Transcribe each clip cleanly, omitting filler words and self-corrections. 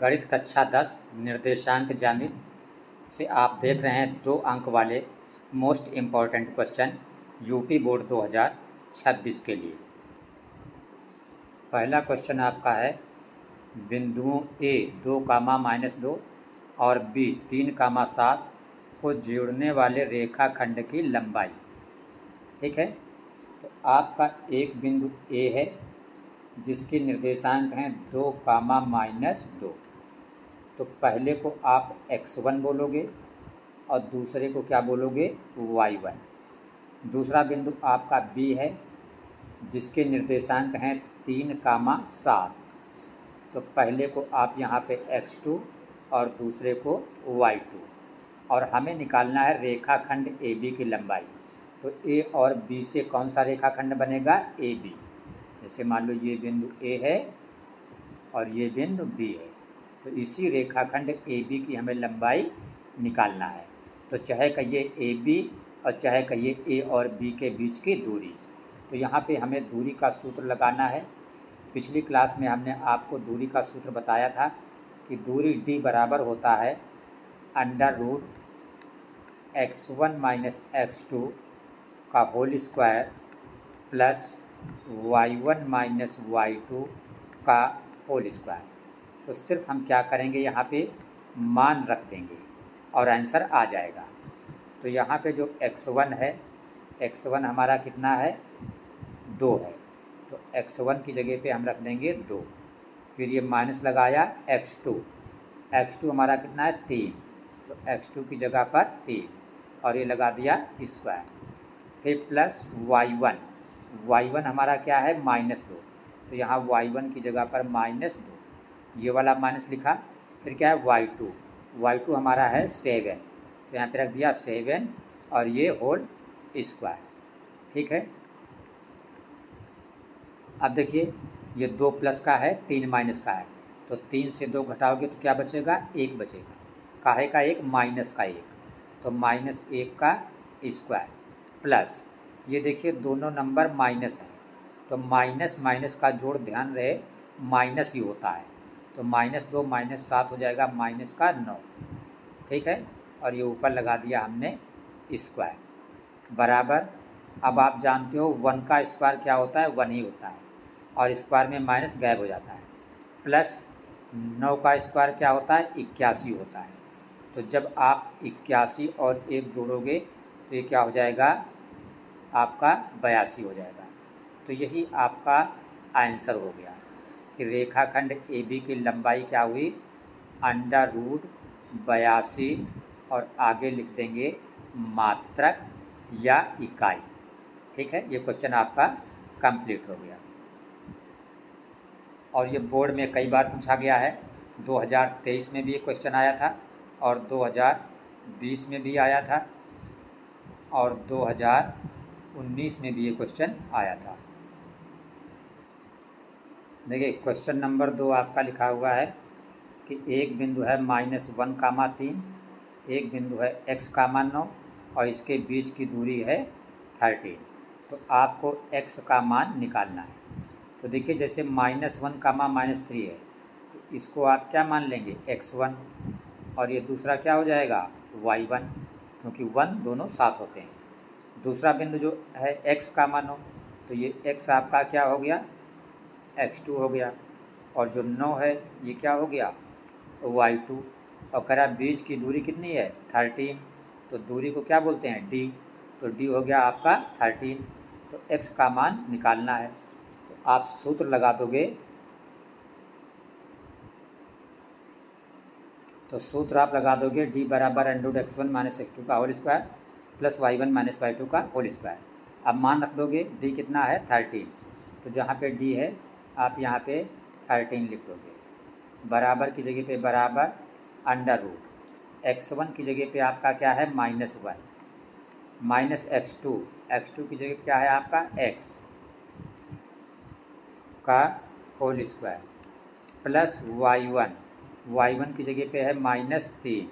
गणित कक्षा 10 निर्देशांक ज्यामिति से आप देख रहे हैं 2 अंक वाले most important question UP board 2026 के लिए। पहला क्वेश्चन आपका है बिंदुओं ए 2, -2 और बी 3, 7 को जोड़ने वाले रेखाखंड की लंबाई। ठीक है, तो आपका एक बिंदु ए है जिसके निर्देशांक हैं 2, -2। तो पहले को आप x1 बोलोगे और दूसरे को क्या बोलोगे y1। दूसरा बिंदु आपका b है जिसके निर्देशांक हैं 3, 7। तो पहले को आप यहाँ पे x2 और दूसरे को y2, और हमें निकालना है रेखाखंड AB की लंबाई। तो A और B से कौन सा रेखाखंड बनेगा AB। जैसे मान लो ये बिंदु A है और ये बिंदु B है, तो इसी रेखाखंड AB की हमें लंबाई निकालना है। तो चाहे कहिए AB और चाहे कहिए A और B के बीच की दूरी। तो यहाँ पे हमें दूरी का सूत्र लगाना है। पिछली क्लास में हमने आपको दूरी का सूत्र बताया था कि दूरी D बराबर होता है √x1 - x2 का whole square plus y1 - y2 का होल स्क्वायर। तो सिर्फ हम क्या करेंगे, यहाँ पे मान रख देंगे और आंसर आ जाएगा। तो यहाँ पे जो x1 है, x1 हमारा कितना है 2 है, तो x1 की जगह पे हम रख देंगे 2। फिर ये माइनस लगाया x2 हमारा कितना है 3, तो x2 की जगह पर 3 और ये लगा दिया स्क्वायर। फिर प्लस y1 हमारा क्या है -2, तो यहाँ y1 की जगह पर -2, ये वाला माइनस लिखा। फिर क्या है y2 हमारा है 7, तो यहाँ पे रख दिया 7 और ये होल स्क्वायर। ठीक है, अब देखिए ये 2 प्लस का है 3 माइनस का है, तो 3 से 2 घटाओगे तो क्या बचेगा 1 बचेगा। काहे का 1 माइनस का 1, तो -1 का स्क्वायर प्लस ये देखिए दोनों नंबर माइनस है, तो माइनस माइनस का जोड़ ध्यान रहे माइनस ही होता है। तो -2 -7 हो जाएगा -9। ठीक है, और ये ऊपर लगा दिया हमने स्क्वायर बराबर। अब आप जानते हो 1 का स्क्वायर क्या होता है 1 ही होता है, और स्क्वायर में माइनस गायब हो जाता है। प्लस 9 का स्क्वायर क्या होता है 81 होता है। तो जब आप 81 और 1 जोड़ोगे तो ये क्या हो जाएगा आपका 82 हो जाएगा। तो यही आपका आंसर हो गया कि रेखाखंड AB की लंबाई क्या हुई √82, और आगे लिख देंगे मात्रक या इकाई। ठीक है, ये क्वेश्चन आपका कंप्लीट हो गया। और ये बोर्ड में कई बार पूछा गया है, 2023 में भी ये क्वेश्चन आया था और 2020 में भी आया था और 2019 में भी ये क्वेश्चन आया था। देखिए क्वेश्चन नंबर 2 आपका लिखा हुआ है कि एक बिंदु है -1, 3, एक बिंदु है x, 9 और इसके बीच की दूरी है 13। तो आपको x का मान निकालना है। तो देखिए जैसे -1, -3 है, तो इसको आप क्या मान लेंगे x1, और ये दूसरा क्या हो जाएगा y1, क्योंकि 1 दोनों साथ होते हैं। दूसरा बिंदु जो है x, 9, तो ये x आपका क्या हो गया x2 हो गया, और जो 9 है ये क्या हो गया y2, और करा बीच की दूरी कितनी है 13, तो दूरी को क्या बोलते हैं d, तो d हो गया आपका 13। तो x का मान निकालना है, तो आप सूत्र लगा दोगे। तो सूत्र आप लगा दोगे d बराबर √x1 - x2 का whole square plus y1 - y2 का होल स्क्वायर। अब मान रख दोगे d कितना है 13, तो जहाँ पे d है आप यहाँ पे 13 लिख दोगे। बराबर की जगह पे बराबर √x1 की जगह पे आपका क्या है -1 माइनस x2 की जगह क्या है आपका x का होल स्क्वायर प्लस y1 की जगह पे है -3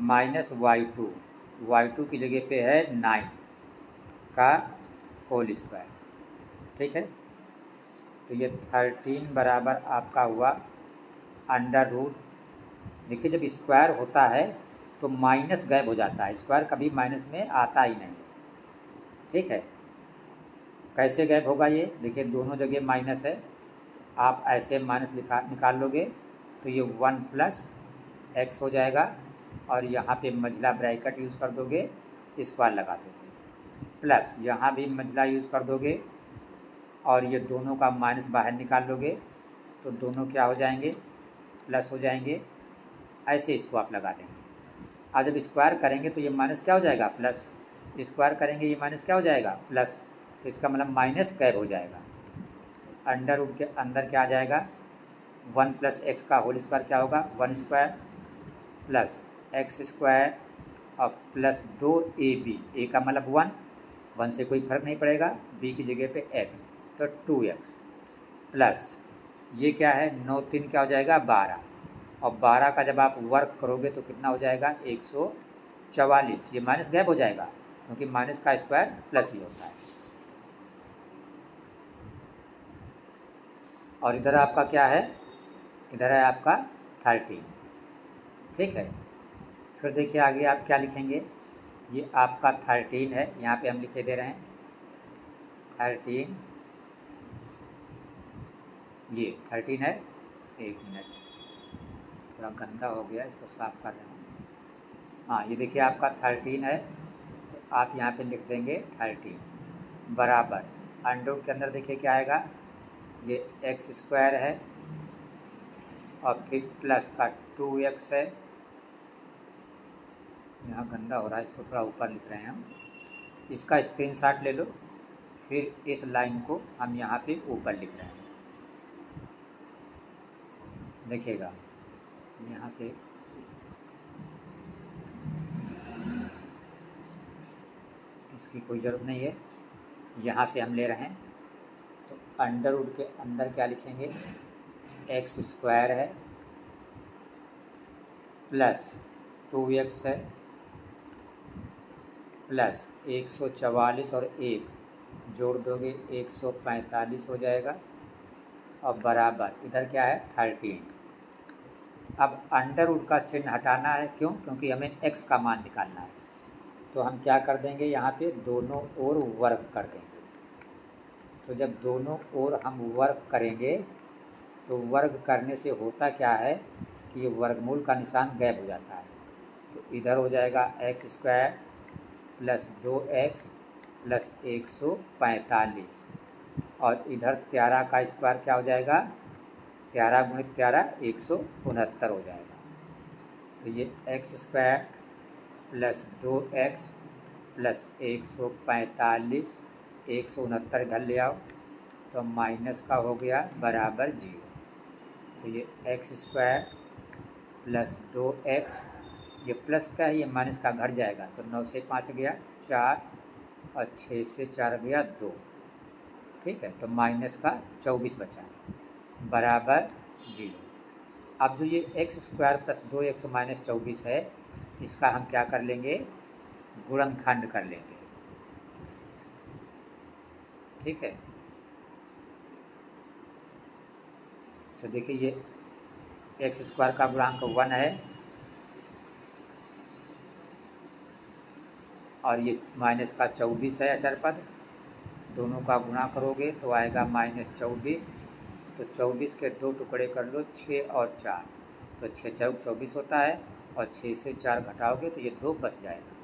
माइनस y2 की जगह पे है 9 का होल स्क्वायर। ठीक है, तो ये 13 बराबर आपका हुआ अंडर रूट, देखिए जब स्क्वायर होता है तो माइनस गायब हो जाता है, स्क्वायर कभी माइनस में आता ही नहीं। ठीक है, कैसे गायब होगा ये, देखिए दोनों जगह माइनस है, तो आप ऐसे माइनस निकाल लोगे तो ये 1 प्लस एक्स हो जाएगा, और यहाँ पे मंझला ब्रैकेट यूज़ कर दोगे, स्क्वायर लगा दोगे, प्लस यहाँ भी मंझला यूज़ कर दोगे, और ये दोनों का माइनस बाहर निकाल लोगे तो दोनों क्या हो जाएंगे, प्लस हो जाएंगे। ऐसे इसको आप लगा देंगे। अब जब स्क्वायर करेंगे तो ये माइनस क्या हो जाएगा, प्लस, स्क्वायर करेंगे ये माइनस क्या हो जाएगा, प्लस, तो इसका मतलब माइनस गायब हो जाएगा। अंडर रूट के अंदर क्या आ जाएगा, 1 प्लस एक्स का होल स्क्वायर क्या होगा, 1 स्क्वायर प्लस एक्स स्क्वायर और प्लस 2ab, ए का मतलब 1 से कोई फर्क नहीं पड़ेगा, बी की जगह पे एक्स, तो 2x प्लस ये क्या है, 9 3 क्या हो जाएगा, 12, और 12 का जब आप वर्क करोगे तो कितना हो जाएगा, 144। ये माइनस गायब हो जाएगा क्योंकि माइनस का स्क्वायर प्लस ही होता है। और इधर आपका क्या है, इधर है आपका 13। ठीक है, फिर देखिए आगे आप क्या लिखेंगे, ये आपका 13 है, यहाँ पे हम लिखे दे रहे हैं 13, ये 13 है। एक मिनट, थोड़ा गंदा हो गया, इसको साफ़ कर रहे हैं। हाँ, ये देखिए आपका 13 है, तो आप यहाँ पे लिख देंगे 13 बराबर अंडर रूट के अंदर देखिए क्या आएगा, ये एक्स स्क्वायर है और फिर प्लस का 2x है, यहाँ गंदा हो रहा है, इसको थोड़ा ऊपर लिख रहे हैं हम, इसका स्क्रीनशॉट ले लो, फिर इस लाइन को हम यहाँ पे ऊपर लिख रहे हैं, देखिएगा यहाँ से इसकी कोई ज़रूरत नहीं है, यहाँ से हम ले रहे हैं, तो अंडर रूट के अंदर क्या लिखेंगे, एक्स स्क्वायर है प्लस 2x है प्लस 144 और 1 जोड़ दोगे 145 हो जाएगा, और बराबर इधर क्या है 13। अब अंडर रूट का चिन्ह हटाना है, क्यों, क्योंकि हमें x का मान निकालना है, तो हम क्या कर देंगे, यहाँ पे दोनों ओर वर्क कर देंगे। तो जब दोनों ओर हम वर्क करेंगे तो वर्ग करने से होता क्या है कि ये वर्गमूल का निशान गायब हो जाता है, तो इधर हो जाएगा x square plus 2x plus 145, और इधर 13 का स्क्वायर क्या हो जाएगा, 13 गुणित 13 169 हो जाएगा, तो ये x square plus 2x plus 145 169 इधर ले आओ तो माइनस का हो गया बराबर 0, तो ये एक्स स्क्वायर प्लस 2x, ये प्लस का है, ये माइनस का घट जाएगा, तो 9 से 5 गया 4 और 6 से 4 गया 2। ठीक है, तो माइनस का 24 बचा बराबर 0। अब जो ये x square plus 2x minus 24 है, इसका हम क्या कर लेंगे, गुणनखंड कर लेंगे। ठीक है, तो देखिए ये एक्स स्क्वायर का गुणांक 1 है और ये माइनस का 24 है अचर पद, दोनों का गुणा करोगे तो आएगा -24, तो 24 के 2 टुकड़े कर लो 6 और 4, तो 6 चौक 24 होता है, और 6 से 4 घटाओगे तो ये 2 बच जाएगा,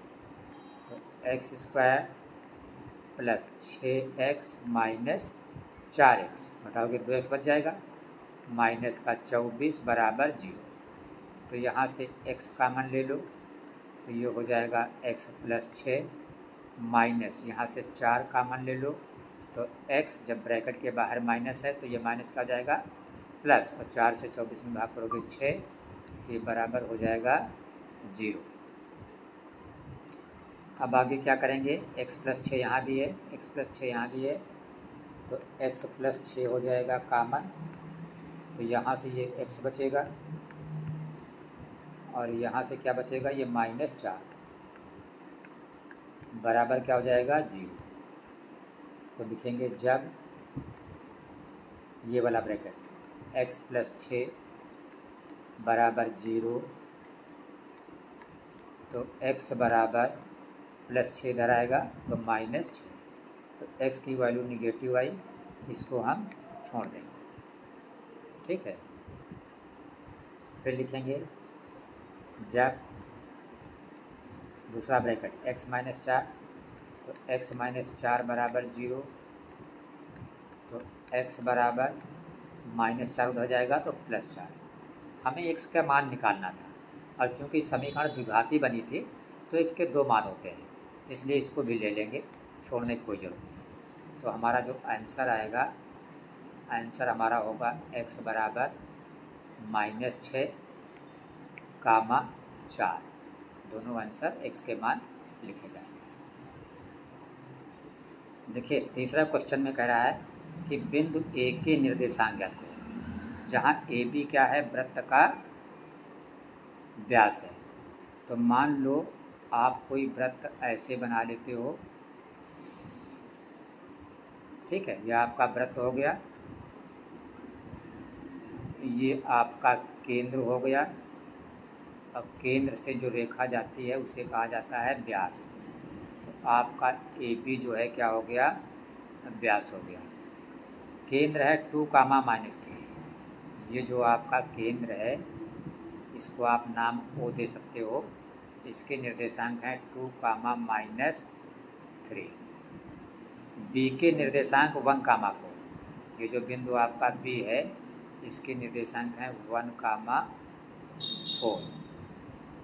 तो x square plus 6x minus 4x घटाओगे 2x बच जाएगा, माइनस का 24 बराबर 0, तो यहाँ से x कॉमन ले लो तो ये हो जाएगा x प्लस 6 माइनस यहाँ से 4 कॉमन ले लो, तो x जब ब्रैकेट के बाहर माइनस है तो ये माइनस का हो जाएगा प्लस, और 4 से 24 में भाग करोगे 6, तो ये बराबर हो जाएगा 0। अब आगे क्या करेंगे, x प्लस 6 यहाँ भी है, x प्लस 6 यहाँ भी है, तो x प्लस 6 हो जाएगा कॉमन, तो यहाँ से ये x बचेगा और यहाँ से क्या बचेगा, ये -4 बराबर क्या हो जाएगा 0। तो लिखेंगे जब ये वाला ब्रैकेट x प्लस 6 बराबर 0, तो x बराबर +6 इधर आएगा तो -6, तो x की वैल्यू निगेटिव आई, इसको हम छोड़ देंगे। ठीक है, फिर लिखेंगे जब दूसरा ब्रैकेट x -4, तो x -4 बराबर 0, तो x बराबर -4 उधर जाएगा तो +4। हमें x का मान निकालना था, और चूँकि समीकरण द्विघाती बनी थी तो x के 2 मान होते हैं, इसलिए इसको भी ले लेंगे, छोड़ने की कोई ज़रूरत नहीं। तो हमारा जो आंसर आएगा, आंसर हमारा होगा x बराबर -6, 4। दोनों आंसर x के मान लिखे जाएंगे। देखिए तीसरा क्वेश्चन में कह रहा है कि बिंदु A के निर्देशांक ज्ञात करें, जहाँ AB क्या है, वृत्त का व्यास है। तो मान लो आप कोई वृत्त ऐसे बना लेते हो, ठीक है, यह आपका वृत्त हो गया, ये आपका केंद्र हो गया, और केंद्र से जो रेखा जाती है उसे कहा जाता है व्यास। तो आपका AB जो है क्या हो गया, व्यास हो गया। केंद्र है 2, -3, ये जो आपका केंद्र है इसको आप नाम O दे सकते हो, इसके निर्देशांक हैं 2, -3। B के निर्देशांक 1, 4, ये जो बिंदु आपका B है इसके निर्देशांक हैं 1, 4।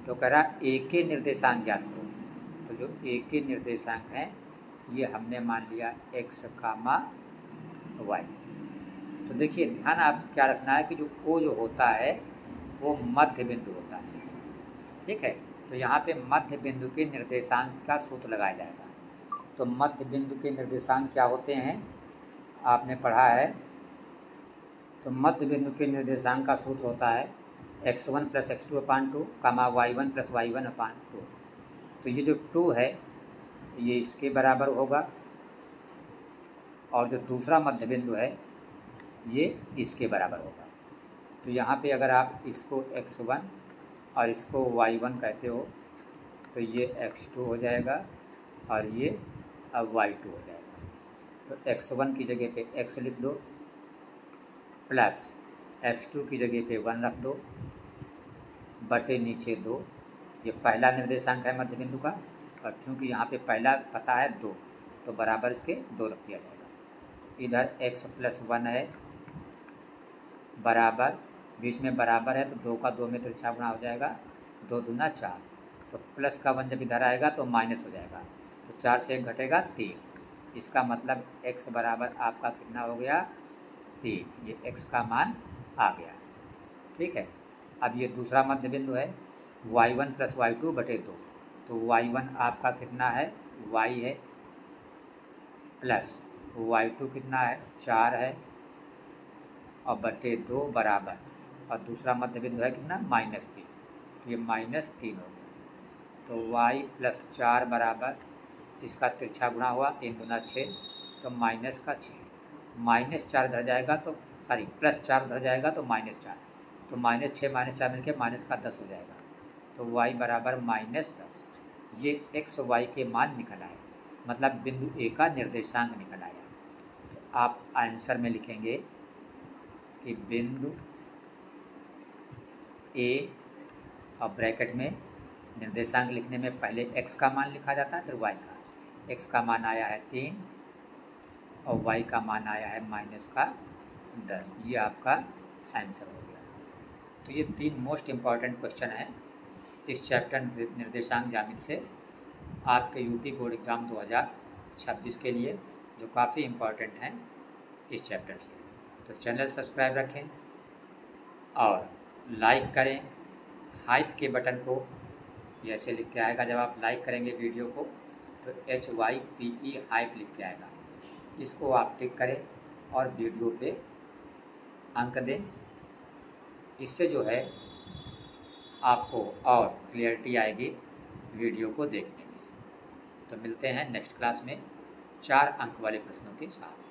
तो कह रहा A के निर्देशांक ज्ञात करो, तो जो A के निर्देशांक हैं ये हमने मान लिया x, y। तो देखिए ध्यान आप क्या रखना है कि जो O जो होता है वो मध्य बिंदु होता है। ठीक है, तो यहाँ पे मध्य बिंदु के निर्देशांक का सूत्र लगाया जाएगा। तो मध्य बिंदु के निर्देशांक क्या होते हैं, आपने पढ़ा है। तो मध्य बिंदु के निर्देशांक का सूत्र होता है x1 + x2/2, y1 + y1/2। तो ये जो 2 है ये इसके बराबर होगा, और जो दूसरा मध्य बिंदु है ये इसके बराबर होगा। तो यहाँ पे अगर आप इसको x1 और इसको y1 कहते हो तो ये x2 हो जाएगा, और ये अब y2 हो जाएगा। तो x1 की जगह पे x लिख दो, प्लस x2 की जगह पे 1 रख दो, बटे नीचे 2। ये पहला निर्देशांक है मध्य बिंदु का, और चूँकि यहाँ पे पहला पता है 2 तो बराबर इसके 2 रख दिया जाएगा। इधर x + 1 है, बराबर, बीच में बराबर है तो 2 का 2 में तिरछा गुणा हो जाएगा, 2 दूना 4। तो प्लस का 1 जब इधर आएगा तो माइनस हो जाएगा, तो 4 से 1 घटेगा 3। इसका मतलब x बराबर आपका कितना हो गया, 3। ये x का मान आ गया। ठीक है, अब ये दूसरा मध्य बिंदु है y1 + y2 बटे 2। तो y1 आपका कितना है, y है, प्लस y2 कितना है, 4 है, और बटे 2 बराबर, और दूसरा मध्य बिंदु है कितना, -3। तो ये -3 हो गया। तो y + 4 बराबर, इसका तिरछा गुणा हुआ, 3 दूना 6, तो माइनस का 6। -4 इधर जाएगा तो +4 इधर जाएगा तो -4, तो -6 -4 मिलकर माइनस का 10 हो जाएगा। तो y बराबर -10। ये x y के मान निकल आए, मतलब बिंदु A का निर्देशांक निकल आया। तो आप आंसर में लिखेंगे कि बिंदु A, और ब्रैकेट में निर्देशांक लिखने में पहले x का मान लिखा जाता है, फिर y का। x का मान आया है 3 और y का मान आया है -10। ये आपका आंसर हो गया। तो ये 3 मोस्ट इम्पॉर्टेंट क्वेश्चन हैं इस चैप्टर निर्देशांक ज्यामिति से, आपके यूपी बोर्ड एग्ज़ाम 2026 के लिए, जो काफ़ी इम्पॉर्टेंट हैं इस चैप्टर से। तो चैनल सब्सक्राइब रखें और लाइक करें। हाइप के बटन को जैसे लिख के आएगा, जब आप लाइक करेंगे वीडियो को तो HYPE हाइप लिख के आएगा, इसको आप टिक करें और वीडियो पे अंक दें। इससे जो है आपको और क्लियरिटी आएगी वीडियो को देखने में। तो मिलते हैं नेक्स्ट क्लास में 4 अंक वाले प्रश्नों के साथ।